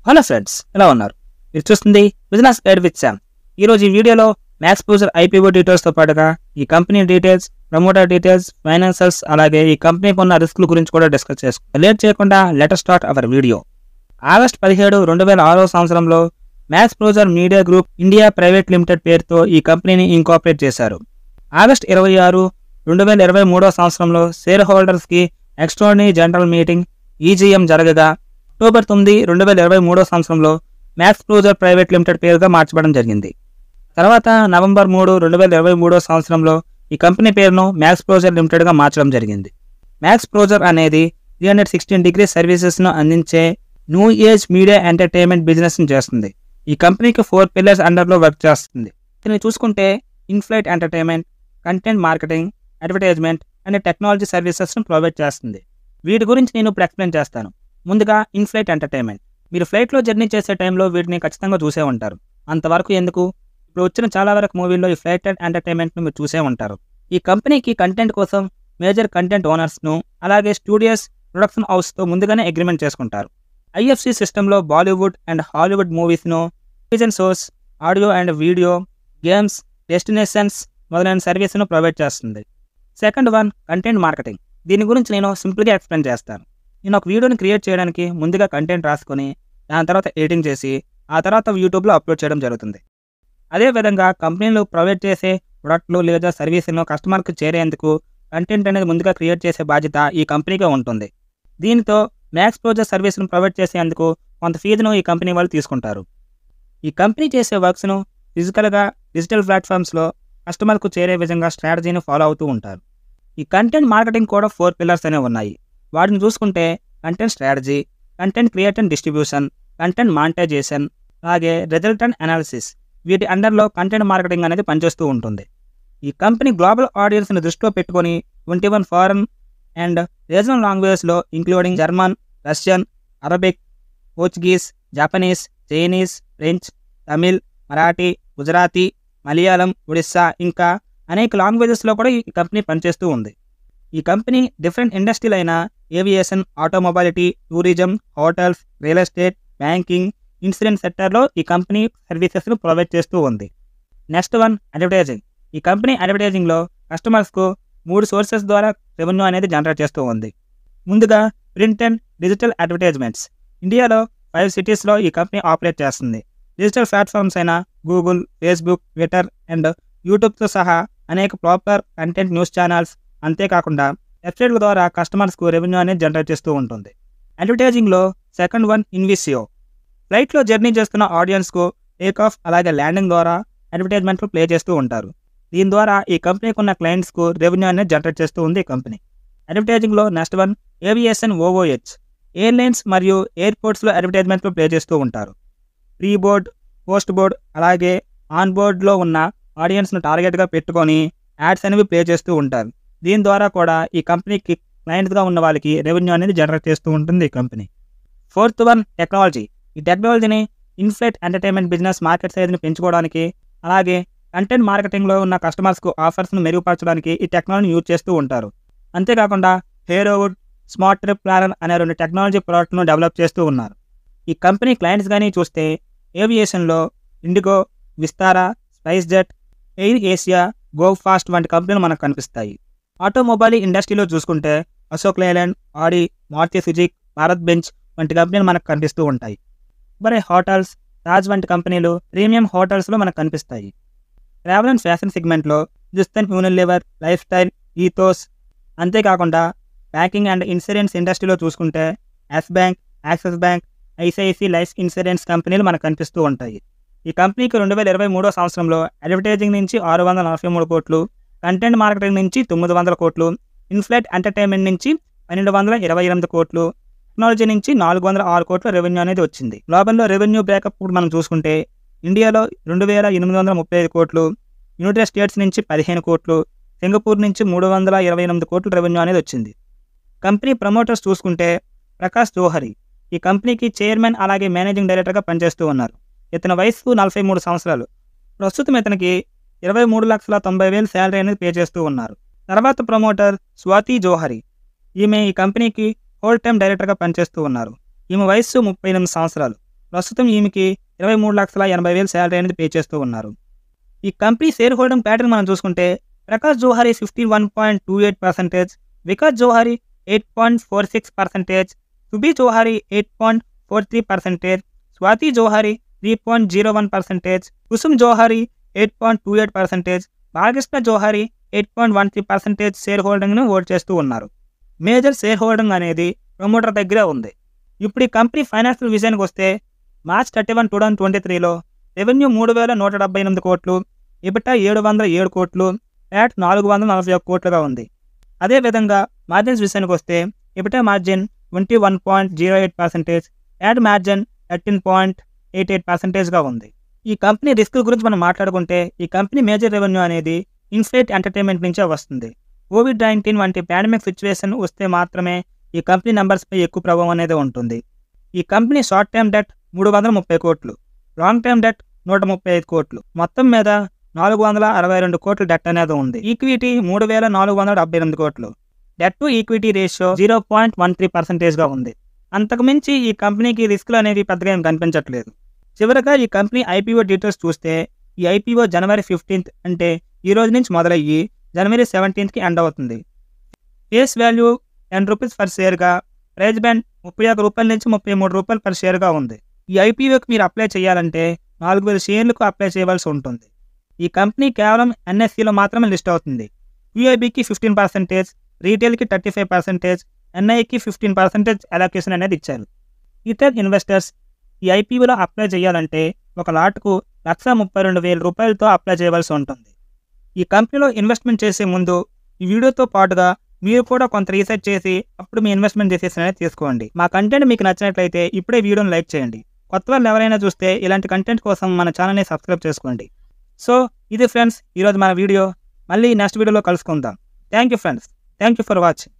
Hello friends, ఎలా ఉన్నారు? మీరు చూస్తుంది బిజినెస్ గైడ్ విత్ శామ్. ఈరోజు ఈ వీడియోలో మ్యాక్స్పోజర్ ఐపీఓ డీటెయిల్స్తో పాటుగా ఈ company details, promoter details, financials, అలాగే ఈ కంపెనీకి ఉన్న రిస్కుల గురించి కూడా డిస్కస్ చేసుకుంటాం. లేట్ చేయకుండా let's start our video. August 17, 2006 సంవత్సరంలో Maxposure media group India private limited పేరుతో ఈ కంపెనీని ఇంకార్పొరేట్ చేశారు. ఆగస్ట్ 26, 2023 సంవత్సరంలో షేర్ హోల్డర్స్కి ఎక్స్ట్రార్డినరీ జనరల్ మీటింగ్ ఈజీఎం జరగగా అక్టోబర్ 9, 2023 సంవత్సరంలో మ్యాక్స్పోజర్ ప్రైవేట్ లిమిటెడ్ పేరుగా మార్చబడడం జరిగింది. తర్వాత నవంబర్ 3, 2023 సంవత్సరంలో ఈ కంపెనీ పేరును మ్యాక్స్పోజర్ లిమిటెడ్గా మార్చడం జరిగింది. మ్యాక్స్పోజర్ అనేది 316 డిగ్రీ సర్వీసెస్ను అందించే న్యూ ఏజ్ మీడియా ఎంటర్టైన్మెంట్ బిజినెస్ని చేస్తుంది. ఈ కంపెనీకి 4 పిల్లర్స్ అండర్లో వర్క్ చేస్తుంది. దీన్ని చూసుకుంటే in-flight entertainment, content marketing, advertisement అనే టెక్నాలజీ సర్వీసెస్ను ప్రొవైడ్ చేస్తుంది. వీటి గురించి నేను ఇప్పుడు ఎక్స్ప్లెయిన్ చేస్తాను. ముందుగా ఇన్ఫ్లైట్ ఎంటర్టైన్మెంట్. మీరు ఫ్లైట్లో జర్నీ చేసే టైంలో వీటిని ఖచ్చితంగా చూసే ఉంటారు. అంతవరకు ఎందుకు, ఇప్పుడు వచ్చిన చాలా వరకు మూవీల్లో ఈ ఫ్లైట్ ఎంటర్టైన్మెంట్ను మీరు చూసే ఉంటారు. ఈ కంపెనీకి కంటెంట్ కోసం మేజర్ కంటెంట్ ఓనర్స్ను అలాగే స్టూడియోస్, ప్రొడక్షన్ హౌస్తో ముందుగానే అగ్రిమెంట్ చేసుకుంటారు. ఐఎఫ్సి సిస్టంలో బాలీవుడ్ అండ్ హాలీవుడ్ మూవీస్ను, television shows, audio and video, games, destinations మొదలైన సర్వీస్ను ప్రొవైడ్ చేస్తుంది. Second one content marketing. దీని గురించి నేను సింపుల్గా ఎక్స్ప్లెయిన్ చేస్తాను. నేను ఒక వీడియోని క్రియేట్ చేయడానికి ముందుగా కంటెంట్ రాసుకొని దాని తర్వాత ఎడిటింగ్ చేసి ఆ తర్వాత యూట్యూబ్లో అప్లోడ్ చేయడం జరుగుతుంది. అదేవిధంగా కంపెనీలు ప్రొవైడ్ చేసే ప్రొడక్ట్లు లేదా సర్వీసులను కస్టమర్కి చేరేందుకు కంటెంట్ అనేది ముందుగా క్రియేట్ చేసే బాధ్యత ఈ కంపెనీగా ఉంటుంది. దీనితో మ్యాక్స్పోజర్ సర్వీస్ను ప్రొవైడ్ చేసేందుకు కొంత ఫీజును ఈ కంపెనీ వాళ్ళు తీసుకుంటారు. ఈ కంపెనీ చేసే వర్క్స్ను ఫిజికల్గా డిజిటల్ ప్లాట్ఫామ్స్లో కస్టమర్కు చేరే విధంగా స్ట్రాటజీని ఫాలో అవుతూ ఉంటారు. ఈ కంటెంట్ మార్కెటింగ్ కూడా 4 పిల్లర్స్ అనేవి ఉన్నాయి. వాటిని చూసుకుంటే content strategy, content create and distribution, content monetisation, అలాగే రిజల్టెంట్ అనాలిసిస్. వీటి అండర్లో కంటెంట్ మార్కెటింగ్ అనేది పనిచేస్తూ ఉంటుంది. ఈ కంపెనీ గ్లోబల్ ఆడియన్స్ని దృష్టిలో పెట్టుకొని 21 ఫారెన్ అండ్ రీజనల్ లాంగ్వేజెస్లో including German, Russian, Arabic, Portuguese, Japanese, Chinese, French, Tamil, Marathi, Gujarati, Malayalam, Odisha ఇంకా అనేక లాంగ్వేజెస్లో కూడా ఈ కంపెనీ పనిచేస్తూ ఉంది. ఈ కంపెనీ డిఫరెంట్ ఇండస్ట్రీలు అయిన aviation, automobility, tourism, hotels, real estate, banking, insurance సెక్టర్లో ఈ కంపెనీ సర్వీసెస్ను ప్రొవైడ్ చేస్తూ ఉంది. Next one advertising. ఈ కంపెనీ అడ్వర్టైజింగ్లో కస్టమర్స్కు 3 సోర్సెస్ ద్వారా రెవెన్యూ అనేది జనరేట్ చేస్తూ ఉంది. ముందుగా ప్రింట్ అండ్ డిజిటల్ అడ్వర్టైజ్మెంట్స్. ఇండియాలో 5 సిటీస్లో ఈ కంపెనీ ఆపరేట్ చేస్తుంది. డిజిటల్ ప్లాట్ఫామ్స్ అయిన గూగుల్, ఫేస్బుక్, ట్విట్టర్ అండ్ యూట్యూబ్తో సహా అనేక పాపులర్ కంటెంట్ న్యూస్ ఛానల్స్, అంతేకాకుండా వెబ్సైట్ల ద్వారా కస్టమర్స్కు రెవెన్యూ అనేది జనరేట్ చేస్తూ ఉంటుంది. అడ్వర్టైజింగ్లో సెకండ్ వన్ ఇన్విసియో. ఫ్లైట్లో జర్నీ చేస్తున్న ఆడియన్స్కు టేక్ ఆఫ్ అలాగే ల్యాండింగ్ ద్వారా అడ్వర్టైజ్మెంట్లు ప్లే చేస్తూ ఉంటారు. దీని ద్వారా ఈ కంపెనీకి ఉన్న క్లయింట్స్కు రెవెన్యూ అనేది జనరేట్ చేస్తూ ఉంది ఈ కంపెనీ. అడ్వర్టైజింగ్లో next one aviation OOH. Airlines మరియు ఎయిర్పోర్ట్స్లో అడ్వర్టైజ్మెంట్లు ప్లే చేస్తూ ఉంటారు. ప్రీ బోర్డ్, పోస్ట్ బోర్డ్ అలాగే ఆన్ బోర్డ్లో ఉన్న ఆడియన్స్ను టార్గెట్గా పెట్టుకొని యాడ్స్ అనేవి ప్లే చేస్తూ ఉంటారు. దీని ద్వారా కూడా ఈ కంపెనీకి క్లయింట్స్గా ఉన్న వాళ్ళకి రెవెన్యూ అనేది జనరేట్ చేస్తూ ఉంటుంది ఈ కంపెనీ. Fourth one technology. ఈ టెక్నాలజీని ఇన్ఫ్లైట్ ఎంటర్టైన్మెంట్ బిజినెస్ మార్కెట్ సైజ్ని పెంచుకోవడానికి అలాగే కంటెంట్ మార్కెటింగ్లో ఉన్న కస్టమర్స్కు ఆఫర్స్ను మెరుగుపరచడానికి ఈ టెక్నాలజీని యూజ్ చేస్తూ ఉంటారు. అంతేకాకుండా హేరోవుడ్, స్మార్ట్ ట్రిప్ ప్లానర్ అనే 2 టెక్నాలజీ ప్రోడక్ట్ను డెవలప్ చేస్తూ ఉన్నారు. ఈ కంపెనీ క్లయింట్స్ కానీ చూస్తే ఏవియేషన్లో IndiGo, Vistara, SpiceJet, AirAsia, Go Fast వంటి కంపెనీలు మనకు కనిపిస్తాయి. ఆటోమొబైల్ ఇండస్ట్రీలో చూసుకుంటే Ashok Leyland, Audi, Maruti Suzuki, Bharat Benz వంటి కంపెనీలు మనకు కనిపిస్తూ ఉంటాయి. మరి హోటల్స్, తాజ్ వంటి కంపెనీలు ప్రీమియం హోటల్స్లో మనకు కనిపిస్తాయి. ట్రావెల్ అండ్ ఫ్యాషన్ సెగ్మెంట్లో జుస్తన్ యూనిలివర్, లైఫ్ స్టైల్, ఈథోస్, అంతేకాకుండా బ్యాంకింగ్ అండ్ ఇన్సూరెన్స్ ఇండస్ట్రీలో చూసుకుంటే yes bank, axis bank, ICICI life insurance కంపెనీలు మనకు కనిపిస్తూ ఉంటాయి. ఈ కంపెనీకి 2023 సంవత్సరంలో అడ్వర్టైజింగ్ నుంచి 643 కోట్లు, కంటెంట్ మార్కెటింగ్ నుంచి 900 కోట్లు, ఇన్ఫ్లైట్ ఎంటర్టైన్మెంట్ నుంచి 1228 కోట్లు, టెక్నాలజీ నుంచి 406 కోట్ల రెవెన్యూ అనేది వచ్చింది. గ్లోబల్లో రెవెన్యూ బ్రేకప్ ఇప్పుడు మనం చూసుకుంటే ఇండియాలో 2835 కోట్లు, యునైటెడ్ స్టేట్స్ నుంచి 15 కోట్లు, సింగపూర్ నుంచి 328 కోట్ల రెవెన్యూ అనేది వచ్చింది. కంపెనీ ప్రమోటర్స్ చూసుకుంటే ప్రకాష్ జోహరి ఈ కంపెనీకి చైర్మన్ అలాగే మేనేజింగ్ డైరెక్టర్గా పనిచేస్తూ ఉన్నారు. ఇతని వయసు 43 సంవత్సరాలు. ప్రస్తుతం ఇతనికి 23,90,000 శాలరీ అనేది పే చేస్తూ ఉన్నారు. తర్వాత ప్రమోటర్ స్వాతి జోహరి. ఈమె ఈ కంపెనీకి హోల్ టైమ్ డైరెక్టర్గా పనిచేస్తూ ఉన్నారు. ఈమె వయస్సు 38 సంవత్సరాలు. ప్రస్తుతం ఈమెకి 23,80,000 శాలరీ అనేది పే చేస్తూ ఉన్నారు. ఈ కంపెనీ షేర్ హోల్డింగ్ ప్యాటర్న్ మనం చూసుకుంటే ప్రకాష్ జోహారీ 51.28%, వికాస్ జోహారీ 8.46%, సుబీ జోహారీ 8.43%, స్వాతి జోహారీ 3.01%, కుసుమ్ జోహారీ 8.28%, బాలకృష్ణ జోహారీ 8.13% షేర్ హోల్డింగ్ను ఓట్ చేస్తూ ఉన్నారు. మేజర్ షేర్ హోల్డింగ్ అనేది ప్రమోటర్ దగ్గరే ఉంది. ఇప్పుడు ఈ కంపెనీ ఫైనాన్షియల్ విజయానికి వస్తే మార్చ్ 31, 2023లో రెవెన్యూ 3,178 కోట్లు, ఎబిటా 707 కోట్లు, ప్యాట్ 441 కోట్లుగా ఉంది. అదేవిధంగా మార్జిన్స్ విషయానికి వస్తే ఎబిటా మార్జిన్ 21.08%, ప్యాట్ మార్జిన్ 13.88%గా ఉంది. ఈ కంపెనీ రిస్క్ గురించి మనం మాట్లాడుకుంటే ఈ కంపెనీ మేజర్ రెవెన్యూ అనేది ఇన్ఫ్లేట్ ఎంటర్టైన్మెంట్ నుంచే వస్తుంది. COVID-19 వంటి పాండమిక్ సిచ్యువేషన్ వస్తే మాత్రమే ఈ కంపెనీ నెంబర్స్పై ఎక్కువ ప్రభావం అనేది ఉంటుంది. ఈ కంపెనీ షార్ట్ టర్మ్ డెట్ 330 కోట్లు, లాంగ్ టర్మ్ డెట్ 135 కోట్లు, మొత్తం మీద 462 కోట్ల డెట్ అనేది ఉంది. ఈక్విటీ 3,478 కోట్లు, డెట్ టు ఈక్విటీ రేషియో 0.13%గా ఉంది. అంతకుమించి ఈ కంపెనీకి రిస్క్లు అనేవి పెద్దగా ఏం కనిపించట్లేదు. చివరగా ఈ కంపెనీ ఐపీఓ డీటెయిల్స్ చూస్తే ఈ ఐపీఓ January 15th అంటే ఈ రోజు నుంచి మొదలయ్యి January 17th ఎండ్ అవుతుంది. ఫేస్ వాల్యూ 10 రూపీస్ పర్ షేర్గా, ప్రైజ్ బ్యాండ్ 31 రూపాయల నుంచి 33 రూపాయలు పర్ షేర్గా ఉంది. ఈ ఐపీఓకి మీరు అప్లై చేయాలంటే 4,000 షేర్లకు అప్లై చేయవలసి ఉంటుంది. ఈ కంపెనీ కేవలం ఎన్ఎస్సిలో మాత్రమే లిస్ట్ అవుతుంది. యూఐబీకి 15%, రీటైల్కి 35%, ఎన్ఐకి 15% అలొకేషన్ అనేది ఇచ్చారు. ఇతర ఇన్వెస్టర్స్ ఈ ఐపీఓలో అప్లై చేయాలంటే ఒక లాట్కు 132,000 రూపాయలతో అప్లై చేయవలసి ఉంటుంది. ఈ కంపెనీలో ఇన్వెస్ట్మెంట్ చేసే ముందు ఈ వీడియోతో పాటుగా మీరు కూడా కొంత రీసెర్చ్ చేసి అప్పుడు మీ ఇన్వెస్ట్మెంట్ డెసిషన్ అనేది తీసుకోండి. మా కంటెంట్ మీకు నచ్చినట్లయితే ఇప్పుడే వీడియోని లైక్ చేయండి. కొత్త వాళ్ళు ఎవరైనా చూస్తే ఇలాంటి కంటెంట్ కోసం మన ఛానల్ని సబ్స్క్రైబ్ చేసుకోండి. సో ఇది ఫ్రెండ్స్ ఈరోజు మన వీడియో. మళ్ళీ నెక్స్ట్ వీడియోలో కలుసుకుందాం. Thank you friends. Thank you for watching.